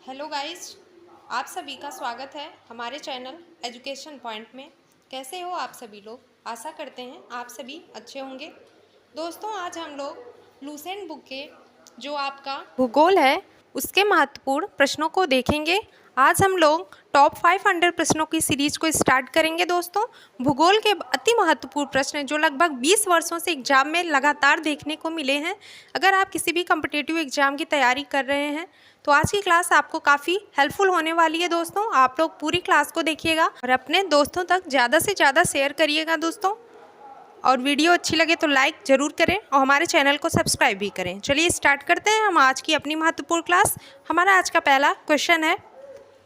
Hello guys, आप सभी का स्वागत है हमारे चैनल एजुकेशन पॉइंट में। कैसे हो आप सभी लोग? आशा करते हैं आप सभी अच्छे होंगे। दोस्तों, आज हम लोग लूसेंट बुक के जो आपका भूगोल है उसके महत्वपूर्ण प्रश्नों को देखेंगे। आज हम लोग टॉप 500 प्रश्नों की सीरीज को स्टार्ट करेंगे। दोस्तों, भूगोल के अति महत्वपूर्ण प्रश्न जो लगभग 20 वर्षों से एग्जाम में लगातार देखने को मिले हैं। अगर आप किसी भी कम्पिटिटिव एग्जाम की तैयारी कर रहे हैं तो आज की क्लास आपको काफ़ी हेल्पफुल होने वाली है। दोस्तों, आप लोग पूरी क्लास को देखिएगा और अपने दोस्तों तक ज़्यादा से ज़्यादा शेयर करिएगा दोस्तों। और वीडियो अच्छी लगे तो लाइक ज़रूर करें और हमारे चैनल को सब्सक्राइब भी करें। चलिए स्टार्ट करते हैं हम आज की अपनी महत्वपूर्ण क्लास। हमारा आज का पहला क्वेश्चन है,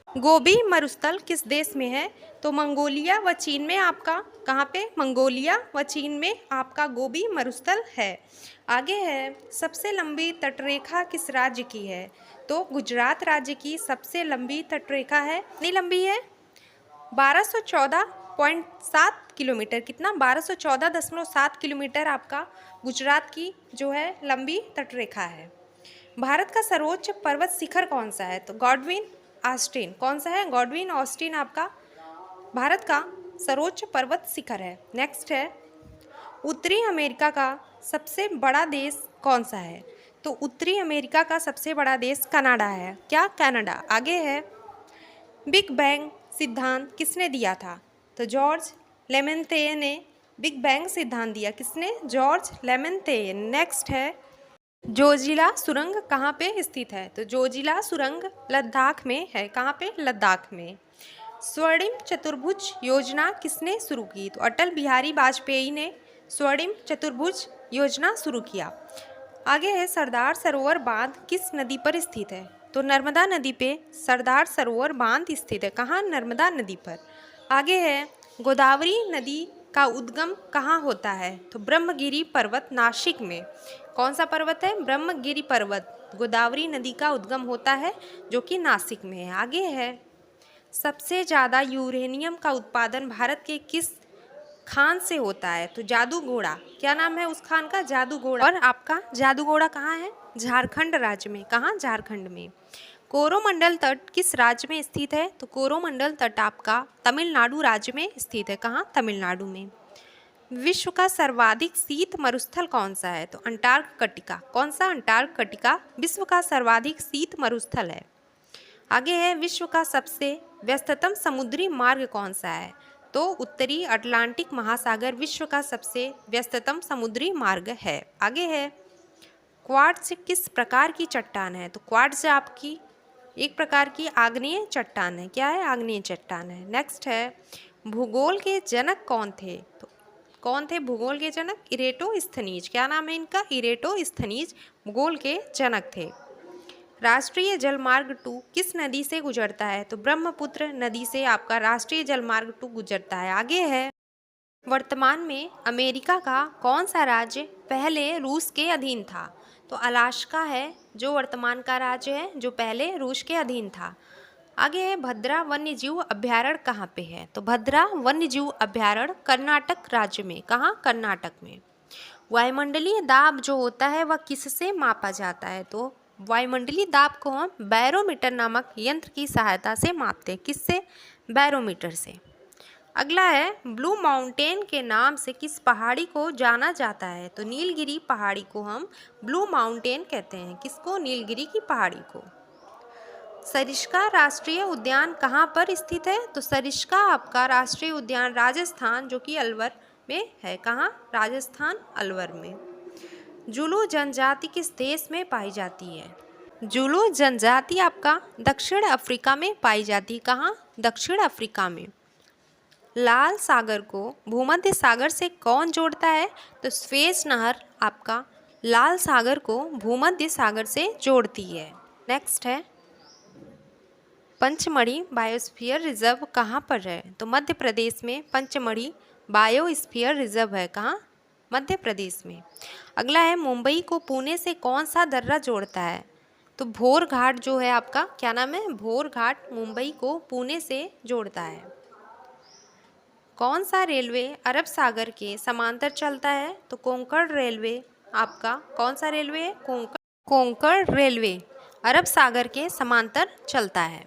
गोबी मरुस्थल किस देश में है? तो मंगोलिया व चीन में आपका कहाँ पे? मंगोलिया व चीन में आपका गोबी मरुस्थल है। आगे है, सबसे लंबी तटरेखा किस राज्य की है? तो गुजरात राज्य की सबसे लंबी तटरेखा है। कितनी लंबी है? 1214.7 किलोमीटर। कितना? 1214.7 किलोमीटर आपका गुजरात की जो है लंबी तटरेखा है। भारत का सर्वोच्च पर्वत शिखर कौन सा है? तो गॉडविन ऑस्टिन। कौन सा है? गॉडविन ऑस्टिन आपका भारत का सर्वोच्च पर्वत शिखर है। नेक्स्ट है, उत्तरी अमेरिका का सबसे बड़ा देश कौन सा है? तो उत्तरी अमेरिका का सबसे बड़ा देश कनाडा है। क्या? कनाडा। आगे है, बिग बैंग सिद्धांत किसने दिया था? तो जॉर्ज लेमेंते ने बिग बैंग सिद्धांत दिया। किसने? जॉर्ज लेमेंते। नेक्स्ट है, जोजिला सुरंग कहाँ पे स्थित है? तो जोजिला सुरंग लद्दाख में है। कहाँ पे? लद्दाख में। स्वर्णिम चतुर्भुज योजना किसने शुरू की? तो अटल बिहारी वाजपेयी ने स्वर्णिम चतुर्भुज योजना शुरू किया। आगे है, सरदार सरोवर बांध किस नदी पर स्थित है? तो नर्मदा नदी पे सरदार सरोवर बांध स्थित है। कहाँ? नर्मदा नदी पर। आगे है, गोदावरी नदी का उद्गम कहाँ होता है? तो ब्रह्मगिरी पर्वत नासिक में। कौन सा पर्वत है? ब्रह्मगिरी पर्वत। गोदावरी नदी का उद्गम होता है जो कि नासिक में है। आगे है, सबसे ज़्यादा यूरेनियम का उत्पादन भारत के किस खान से होता है? तो जादूगोड़ा। क्या नाम है उस खान का? जादूगोड़ा। और आपका जादूगोड़ा कहाँ है? झारखंड राज्य में। कहाँ? झारखंड में। कोरोमंडल तट किस राज्य में स्थित है? तो कोरोमंडल तट आपका तमिलनाडु राज्य में स्थित है। कहाँ? तमिलनाडु में। विश्व का सर्वाधिक शीत मरुस्थल कौन सा है? तो अंटार्कटिका। कौन सा? अंटार्कटिका विश्व का सर्वाधिक शीत मरुस्थल है। आगे है, विश्व का सबसे व्यस्ततम समुद्री मार्ग कौन सा है? तो उत्तरी अटलांटिक महासागर विश्व का सबसे व्यस्ततम समुद्री मार्ग है। आगे है, क्वार्ट्ज किस प्रकार की चट्टान है? तो क्वार्ट्ज आपकी एक प्रकार की आग्नेय चट्टान है। क्या है? आग्नेय चट्टान है। नेक्स्ट है, भूगोल के जनक कौन थे? तो कौन थे भूगोल के जनक? इरेटोस्थनीज। क्या नाम है इनका? इरेटोस्थनीज भूगोल के जनक थे। राष्ट्रीय जलमार्ग 2 किस नदी से गुजरता है? तो ब्रह्मपुत्र नदी से आपका राष्ट्रीय जलमार्ग 2 गुजरता है। आगे है, वर्तमान में अमेरिका का कौन सा राज्य पहले रूस के अधीन था? तो अलास्का है जो वर्तमान का राज्य है जो पहले रूस के अधीन था। आगे है, भद्रा वन्यजीव अभ्यारण्य कहाँ पे है? तो भद्रा वन्यजीव अभ्यारण्य कर्नाटक राज्य में। कहाँ? कर्नाटक में। वायुमंडलीय दाब जो होता है वह किससे मापा जाता है? तो वायुमंडलीय दाब को हम बैरोमीटर नामक यंत्र की सहायता से मापते हैं। किससे? बैरोमीटर से। अगला है, ब्लू माउंटेन के नाम से किस पहाड़ी को जाना जाता है? तो नीलगिरी पहाड़ी को हम ब्लू माउंटेन कहते हैं। किसको? नीलगिरी की पहाड़ी को। सरिस्का राष्ट्रीय उद्यान कहाँ पर स्थित है? तो सरिस्का आपका राष्ट्रीय उद्यान राजस्थान जो कि अलवर में है। कहाँ? राजस्थान अलवर में। जुलू जनजाति किस देश में पाई जाती है? जुलू जनजाति आपका दक्षिण अफ्रीका में पाई जाती है। कहाँ? दक्षिण अफ्रीका में। लाल सागर को भूमध्य सागर से कौन जोड़ता है? तो स्वेज नहर आपका लाल सागर को भूमध्य सागर से जोड़ती है। नेक्स्ट है, पंचमढ़ी बायोस्फीयर रिजर्व कहाँ पर है? तो मध्य प्रदेश में पंचमढ़ी बायोस्फीयर रिजर्व है। कहाँ? मध्य प्रदेश में। अगला है, मुंबई को पुणे से कौन सा दर्रा जोड़ता है? तो भोर घाट जो है आपका, क्या नाम है? भोर घाट मुंबई को पुणे से जोड़ता है। कौन सा रेलवे अरब सागर के समांतर चलता है? तो कोंकण रेलवे आपका कौन सा रेलवे है? कोंकण रेलवे अरब सागर के समांतर चलता है।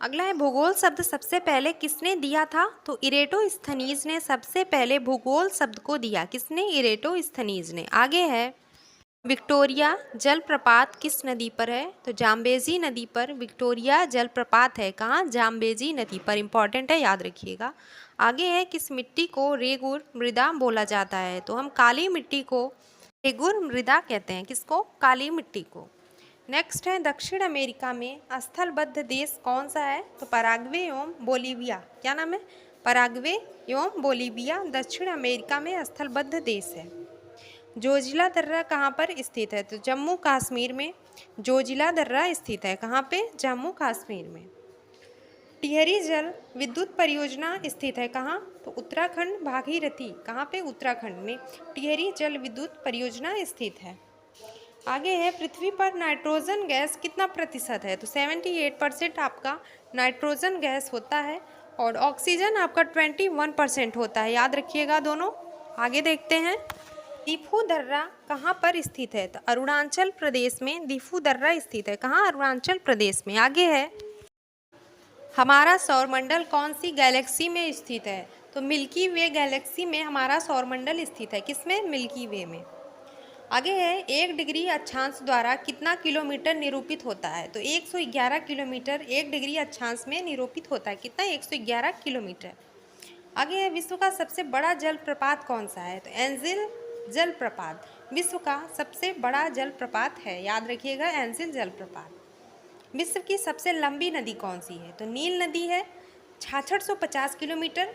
अगला है भूगोल शब्द सबसे पहले किसने दिया था? तो इरेटोस्थनीज ने सबसे पहले भूगोल शब्द को दिया। किसने? इरेटोस्थनीज ने। आगे है विक्टोरिया जलप्रपात किस नदी पर है? तो जाम्बेजी नदी पर विक्टोरिया जलप्रपात है। कहाँ? जाम्बेजी नदी पर। इंपॉर्टेंट है, याद रखिएगा। आगे है किस मिट्टी को रेगुर मृदा बोला जाता है? तो हम काली मिट्टी को रेगुर मृदा कहते हैं। किसको? काली मिट्टी को। नेक्स्ट है दक्षिण अमेरिका में स्थलबद्ध देश कौन सा है? तो पराग्वे एवं बोलीविया। क्या नाम है? पराग्वे एवं बोलीविया दक्षिण अमेरिका में स्थलबद्ध देश है। जोजिला दर्रा कहाँ पर स्थित है? तो जम्मू कश्मीर में जोजिला दर्रा स्थित है। कहाँ पे? जम्मू कश्मीर में। टिहरी जल विद्युत परियोजना स्थित है कहाँ? तो उत्तराखंड भागीरथी। कहाँ पे? उत्तराखंड में टिहरी जल विद्युत परियोजना स्थित है। आगे है पृथ्वी पर नाइट्रोजन गैस कितना प्रतिशत है? तो 78% आपका नाइट्रोजन गैस होता है और ऑक्सीजन आपका 21% होता है। याद रखिएगा दोनों। आगे देखते हैं दीफू दर्रा कहाँ पर स्थित है? तो अरुणाचल प्रदेश में दीफू दर्रा स्थित है। कहाँ? अरुणाचल प्रदेश में। आगे है हमारा सौरमंडल कौन सी गैलेक्सी में स्थित है? तो मिल्की वे गैलेक्सी में हमारा सौरमंडल स्थित है। किसमें? मिल्की वे में। आगे है 1 डिग्री अक्षांश द्वारा कितना किलोमीटर निरूपित होता है? तो 111 किलोमीटर 1 डिग्री अक्षांश में निरूपित होता है। कितना? 111 किलोमीटर। आगे है विश्व का सबसे बड़ा जलप्रपात कौन सा है? तो एंजिल जलप्रपात विश्व का सबसे बड़ा जलप्रपात है। याद रखिएगा, एंजिल जलप्रपात। विश्व की सबसे लंबी नदी कौन सी है? तो नील नदी है 6650 किलोमीटर।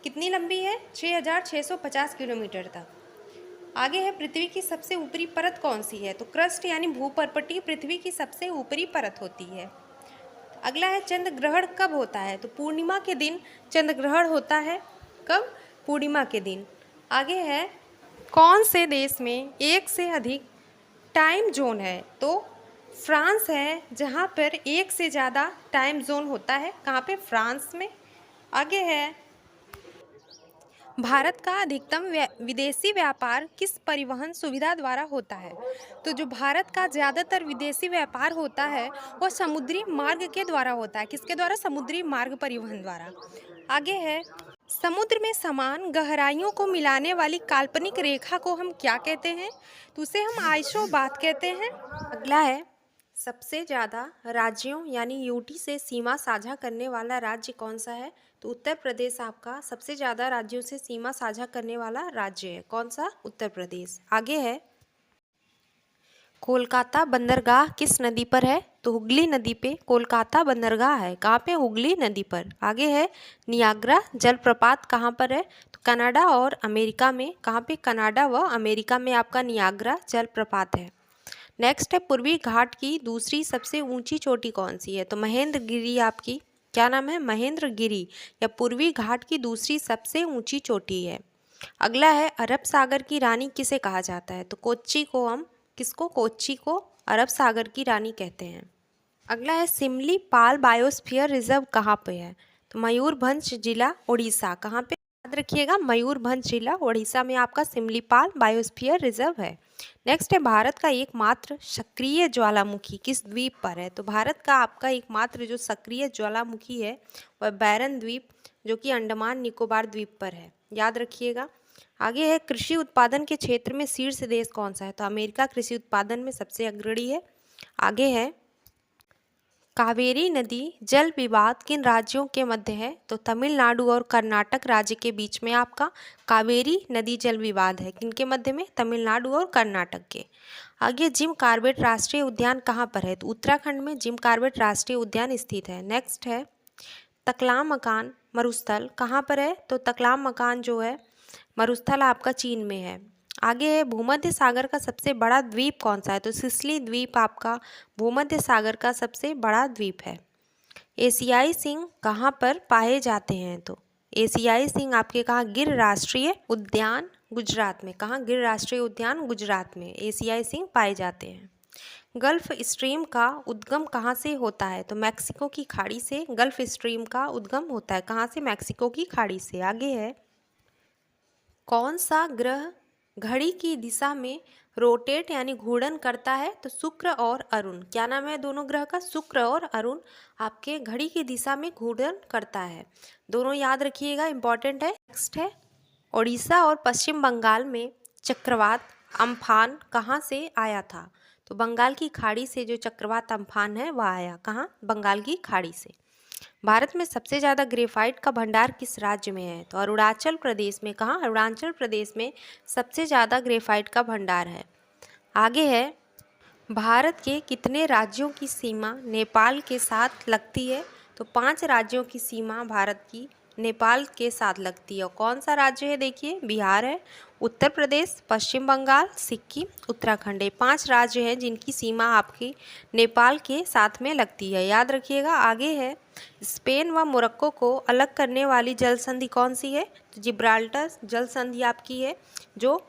कितनी लंबी है? 6650 किलोमीटर तक। आगे है पृथ्वी की सबसे ऊपरी परत कौन सी है? तो क्रस्ट यानी भूपर्पटी पृथ्वी की सबसे ऊपरी परत होती है। अगला है चंद्र ग्रहण कब होता है? तो पूर्णिमा के दिन चंद्र ग्रहण होता है। कब? पूर्णिमा के दिन। आगे है कौन से देश में एक से अधिक टाइम जोन है? तो फ्रांस है जहाँ पर एक से ज़्यादा टाइम जोन होता है। कहाँ पे? फ्रांस में। आगे है भारत का अधिकतम विदेशी व्यापार किस परिवहन सुविधा द्वारा होता है? तो जो भारत का ज़्यादातर विदेशी व्यापार होता है वो समुद्री मार्ग के द्वारा होता है। किसके द्वारा? समुद्री मार्ग परिवहन द्वारा। आगे है समुद्र में समान गहराइयों को मिलाने वाली काल्पनिक रेखा को हम क्या कहते हैं? तो उसे हम आइसोबाथ कहते हैं। अगला है सबसे ज़्यादा राज्यों यानी यूटी से सीमा साझा करने वाला राज्य कौन सा है? तो उत्तर प्रदेश आपका सबसे ज़्यादा राज्यों से सीमा साझा करने वाला राज्य है। कौन सा? उत्तर प्रदेश। आगे है कोलकाता बंदरगाह किस नदी पर है? तो हुगली नदी पे कोलकाता बंदरगाह है। कहाँ पे? हुगली नदी पर। आगे है नियाग्रा जलप्रपात कहाँ पर है? तो कनाडा और अमेरिका में। कहाँ पे? कनाडा व अमेरिका में आपका नियाग्रा जलप्रपात है। नेक्स्ट है पूर्वी घाट की दूसरी सबसे ऊंची चोटी कौन सी है? तो महेंद्रगिरी आपकी। क्या नाम है? महेंद्रगिरी या पूर्वी घाट की दूसरी सबसे ऊंची चोटी है। अगला है अरब सागर की रानी किसे कहा जाता है? तो कोच्चि को हम किसको? कोच्चि को अरब सागर की रानी कहते हैं। अगला है सिमलीपाल बायोस्फीयर रिजर्व कहाँ पे है? तो मयूरभंज जिला उड़ीसा। कहाँ पे? याद रखिएगा, मयूरभंज जिला उड़ीसा में आपका सिमलीपाल बायोस्फीयर रिजर्व है। नेक्स्ट है भारत का एकमात्र सक्रिय ज्वालामुखी किस द्वीप पर है? तो भारत का आपका एकमात्र जो सक्रिय ज्वालामुखी है वह बैरन द्वीप जो कि अंडमान निकोबार द्वीप पर है। याद रखिएगा। आगे है कृषि उत्पादन के क्षेत्र में शीर्ष देश कौन सा है? तो अमेरिका कृषि उत्पादन में सबसे अग्रणी है। आगे है कावेरी नदी जल विवाद किन राज्यों के मध्य है? तो तमिलनाडु और कर्नाटक राज्य के बीच में आपका कावेरी नदी जल विवाद है। किनके मध्य में? तमिलनाडु और कर्नाटक के। आगे जिम कॉर्बेट राष्ट्रीय उद्यान कहाँ पर है? तो उत्तराखंड में जिम कॉर्बेट राष्ट्रीय उद्यान स्थित है। नेक्स्ट है तकलाम मकान मरुस्थल कहाँ पर है? तो तकलाम मकान जो है मरुस्थल आपका चीन में है। आगे है भूमध्य सागर का सबसे बड़ा द्वीप कौन सा है? तो सिसिली द्वीप आपका भूमध्य सागर का सबसे बड़ा द्वीप है। एशियाई सिंह कहाँ पर पाए जाते हैं? तो एशियाई सिंह आपके कहाँ? गिर राष्ट्रीय उद्यान गुजरात में। कहाँ? गिर राष्ट्रीय उद्यान गुजरात में एशियाई सिंह पाए जाते हैं। गल्फ स्ट्रीम का उद्गम कहाँ से होता है? तो मैक्सिको की खाड़ी से गल्फ स्ट्रीम का उद्गम होता है। कहाँ से? मैक्सिको की खाड़ी से। आगे है कौन सा ग्रह घड़ी की दिशा में रोटेट यानी घूर्णन करता है तो शुक्र और अरुण, क्या नाम है दोनों ग्रह का? शुक्र और अरुण आपके घड़ी की दिशा में घूर्णन करता है। दोनों याद रखिएगा, इंपॉर्टेंट है। नेक्स्ट है, उड़ीसा और पश्चिम बंगाल में चक्रवात अम्फान कहाँ से आया था? तो बंगाल की खाड़ी से जो चक्रवात अम्फान है वह आया, कहाँ? बंगाल की खाड़ी से। भारत में सबसे ज़्यादा ग्रेफाइट का भंडार किस राज्य में है? तो अरुणाचल प्रदेश में, कहाँ? अरुणाचल प्रदेश में सबसे ज़्यादा ग्रेफाइट का भंडार है। आगे है, भारत के कितने राज्यों की सीमा नेपाल के साथ लगती है? तो 5 राज्यों की सीमा भारत की नेपाल के साथ लगती है। और कौन सा राज्य है? देखिए, बिहार है, उत्तर प्रदेश, पश्चिम बंगाल, सिक्किम, उत्तराखंड। ये 5 राज्य हैं जिनकी सीमा आपकी नेपाल के साथ में लगती है, याद रखिएगा। आगे है, स्पेन व मोरक्को को अलग करने वाली जल संधि कौन सी है? तो जिब्राल्टर जल संधि आपकी है जो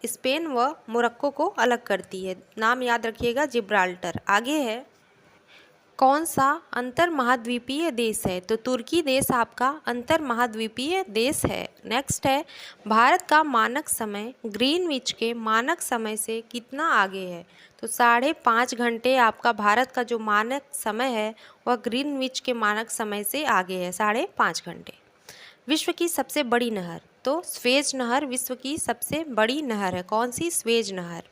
स्पेन व मोरक्को को अलग करती है, नाम याद रखिएगा, जिब्राल्टर। आगे है, कौन सा अंतर महाद्वीपीय देश है? तो तुर्की देश आपका अंतर महाद्वीपीय देश है। नेक्स्ट है, भारत का मानक समय ग्रीनविच के मानक समय से कितना आगे है? तो 5.5 घंटे आपका भारत का जो मानक समय है वह ग्रीनविच के मानक समय से आगे है, 5.5 घंटे। विश्व की सबसे बड़ी नहर? तो स्वेज नहर विश्व की सबसे बड़ी नहर है। कौन सी? स्वेज नहर।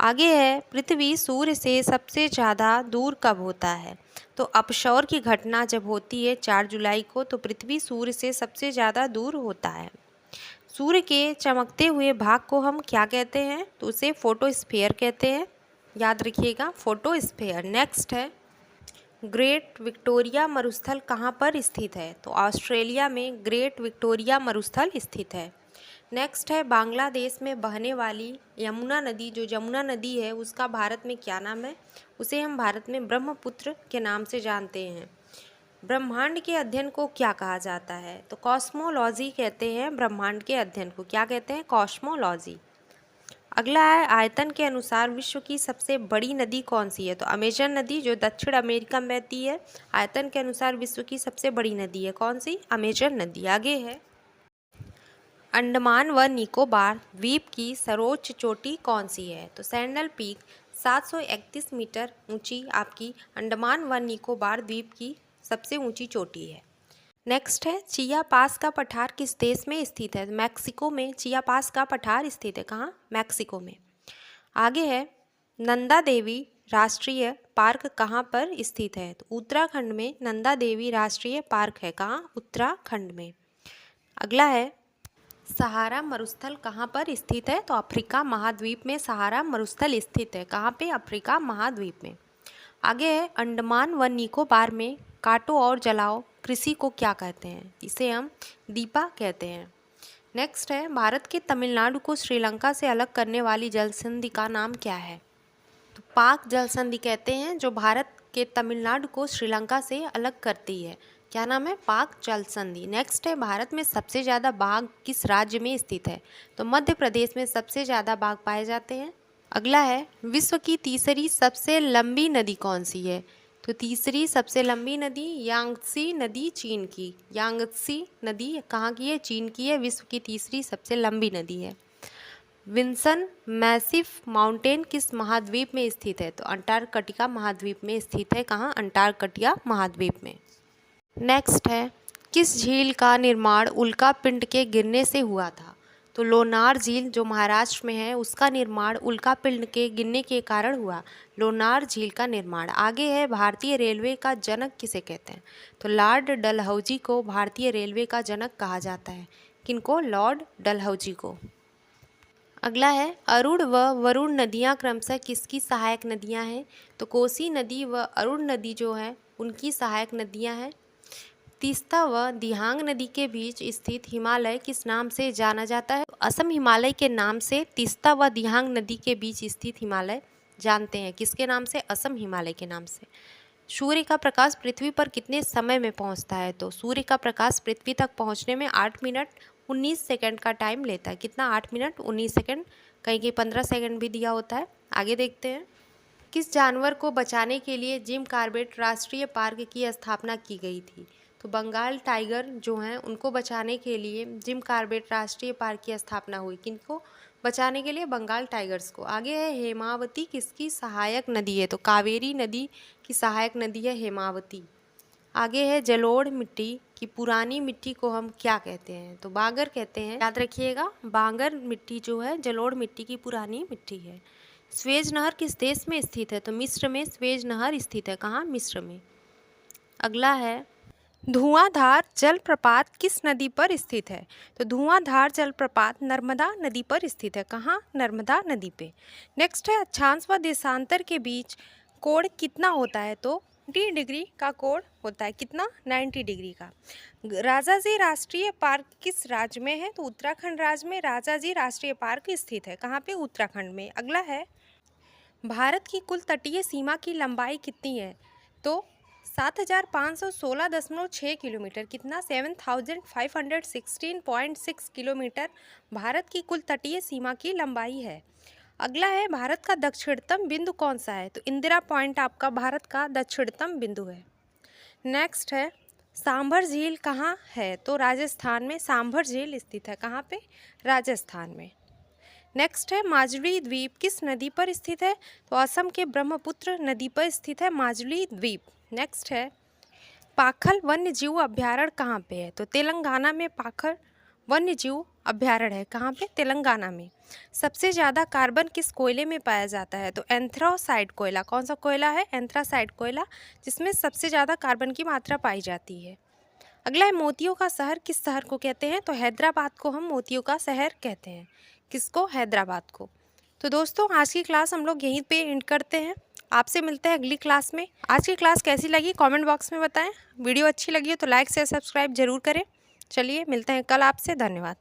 आगे है, पृथ्वी सूर्य से सबसे ज़्यादा दूर कब होता है? तो अपशौर की घटना जब होती है 4 जुलाई को, तो पृथ्वी सूर्य से सबसे ज़्यादा दूर होता है। सूर्य के चमकते हुए भाग को हम क्या कहते हैं? तो उसे फोटोस्फीयर कहते हैं, याद रखिएगा, फोटोस्फीयर। नेक्स्ट है, ग्रेट विक्टोरिया मरुस्थल कहाँ पर स्थित है? तो ऑस्ट्रेलिया में ग्रेट विक्टोरिया मरुस्थल स्थित है। नेक्स्ट है, बांग्लादेश में बहने वाली यमुना नदी, जो यमुना नदी है उसका भारत में क्या नाम है? उसे हम भारत में ब्रह्मपुत्र के नाम से जानते हैं। ब्रह्मांड के अध्ययन को क्या कहा जाता है? तो कॉस्मोलॉजी कहते हैं ब्रह्मांड के अध्ययन को, क्या कहते हैं? कॉस्मोलॉजी। अगला है, आयतन के अनुसार विश्व की सबसे बड़ी नदी कौन सी है? तो अमेजन नदी जो दक्षिण अमेरिका में बहती है, आयतन के अनुसार विश्व की सबसे बड़ी नदी है। कौन सी? अमेजन नदी। आगे है, अंडमान व निकोबार द्वीप की सर्वोच्च चोटी कौन सी है? तो सैंडल पीक 731 मीटर ऊंची आपकी अंडमान व निकोबार द्वीप की सबसे ऊंची चोटी है। नेक्स्ट है, चिया पास का पठार किस देश में स्थित है? मैक्सिको में चिया पास का पठार स्थित है, कहाँ? मैक्सिको में। आगे है, नंदा देवी राष्ट्रीय पार्क कहाँ पर स्थित है? तो उत्तराखंड में नंदा देवी राष्ट्रीय पार्क है, कहाँ? उत्तराखंड में। अगला है, सहारा मरुस्थल कहाँ पर स्थित है? तो अफ्रीका महाद्वीप में सहारा मरुस्थल स्थित है, कहाँ पे? अफ्रीका महाद्वीप में। आगे है, अंडमान व निकोबार में काटो और जलाओ कृषि को क्या कहते हैं? इसे हम दीपा कहते हैं। नेक्स्ट है, भारत के तमिलनाडु को श्रीलंका से अलग करने वाली जल संधि का नाम क्या है? तो पाक जल संधि कहते हैं जो भारत के तमिलनाडु को श्रीलंका से अलग करती है, क्या नाम है? पाक जल संधि। नेक्स्ट है, भारत में सबसे ज़्यादा बाघ किस राज्य में स्थित है? तो मध्य प्रदेश में सबसे ज़्यादा बाघ पाए जाते हैं। अगला है, विश्व की तीसरी सबसे लंबी नदी कौन सी है? तो तीसरी सबसे लंबी नदी यांगत्सी नदी चीन की, यांगत्सी नदी कहाँ की है? चीन की है, विश्व की तीसरी सबसे लंबी नदी है। विंसन मैसिफ माउंटेन किस महाद्वीप में स्थित है? तो अंटार्कटिका महाद्वीप में स्थित है, कहाँ? अंटार्कटिका महाद्वीप में। नेक्स्ट है, किस झील का निर्माण उल्का पिंड के गिरने से हुआ था? तो लोनार झील जो महाराष्ट्र में है उसका निर्माण उल्का पिंड के गिरने के कारण हुआ, लोनार झील का निर्माण। आगे है, भारतीय रेलवे का जनक किसे कहते हैं? तो लॉर्ड डलहौजी को भारतीय रेलवे का जनक कहा जाता है। किनको? लॉर्ड डलहौजी को। अगला है, अरुण व वरुण नदियाँ क्रमशः किसकी सहायक नदियाँ हैं? तो कोसी नदी व अरुण नदी जो है उनकी सहायक नदियाँ हैं। तीस्ता व दिहांग नदी के बीच स्थित हिमालय किस नाम से जाना जाता है? असम हिमालय के नाम से तीस्ता व दिहांग नदी के बीच स्थित हिमालय जानते हैं, किसके नाम से? असम हिमालय के नाम से। सूर्य का प्रकाश पृथ्वी पर कितने समय में पहुंचता है? तो सूर्य का प्रकाश पृथ्वी तक पहुंचने में 8 मिनट 19 सेकंड का टाइम लेता है। कितना? 8 मिनट 19 सेकंड, कहीं कहीं 15 सेकंड भी दिया होता है। आगे देखते हैं, किस जानवर को बचाने के लिए जिम कॉर्बेट राष्ट्रीय पार्क की स्थापना की गई थी? तो बंगाल टाइगर जो हैं उनको बचाने के लिए जिम कॉर्बेट राष्ट्रीय पार्क की स्थापना हुई। किनको? बचाने के लिए बंगाल टाइगर्स को। आगे है हेमावती किसकी सहायक नदी है, तो कावेरी नदी की सहायक नदी है हेमावती। आगे है जलोढ़ मिट्टी की पुरानी मिट्टी को हम क्या कहते हैं, तो बांगर कहते हैं। याद रखिएगा, बांगर मिट्टी जो है जलोढ़ मिट्टी की पुरानी मिट्टी है। स्वेज नहर किस देश में स्थित है, तो मिस्र में स्वेज नहर स्थित है। कहाँ, मिस्र में। अगला है धुआंधार जलप्रपात किस नदी पर स्थित है, तो धुआंधार जलप्रपात नर्मदा नदी पर स्थित है। कहाँ, नर्मदा नदी पे। नेक्स्ट है अक्षांश व देशांतर के बीच कोण कितना होता है, तो 90 डिग्री का कोण होता है। कितना, 90 डिग्री का। राजाजी राष्ट्रीय पार्क किस राज्य में है, तो उत्तराखंड राज्य में राजाजी राष्ट्रीय पार्क स्थित है। कहाँ पे, उत्तराखंड में। अगला है भारत की कुल तटीय सीमा की लंबाई कितनी है, तो 7516.6 किलोमीटर। कितना, 7516.6 किलोमीटर भारत की कुल तटीय सीमा की लंबाई है। अगला है भारत का दक्षिणतम बिंदु कौन सा है, तो इंदिरा पॉइंट आपका भारत का दक्षिणतम बिंदु है। नेक्स्ट है सांभर झील कहाँ है, तो राजस्थान में सांभर झील स्थित है। कहाँ पे, राजस्थान में। नेक्स्ट है माजुली द्वीप किस नदी पर स्थित है, तो असम के ब्रह्मपुत्र नदी पर स्थित है माजुली द्वीप। नेक्स्ट है पाखल वन्य जीव अभ्यारण्य कहाँ पे है, तो तेलंगाना में पाखल वन्य जीव अभ्यारण्य है। कहाँ पे, तेलंगाना में। सबसे ज़्यादा कार्बन किस कोयले में पाया जाता है, तो एंथ्रासाइड कोयला। कौन सा कोयला है, एंथ्रासाइड कोयला, जिसमें सबसे ज़्यादा कार्बन की मात्रा पाई जाती है। अगला है मोतियों का शहर किस शहर को कहते हैं, तो हैदराबाद को हम मोतियों का शहर कहते हैं। किसको, हैदराबाद को। तो दोस्तों आज की क्लास हम लोग यहीं पे एंड करते हैं। आपसे मिलते हैं अगली क्लास में। आज की क्लास कैसी लगी कमेंट बॉक्स में बताएं। वीडियो अच्छी लगी हो तो लाइक शेयर सब्सक्राइब जरूर करें। चलिए मिलते हैं कल आपसे। धन्यवाद।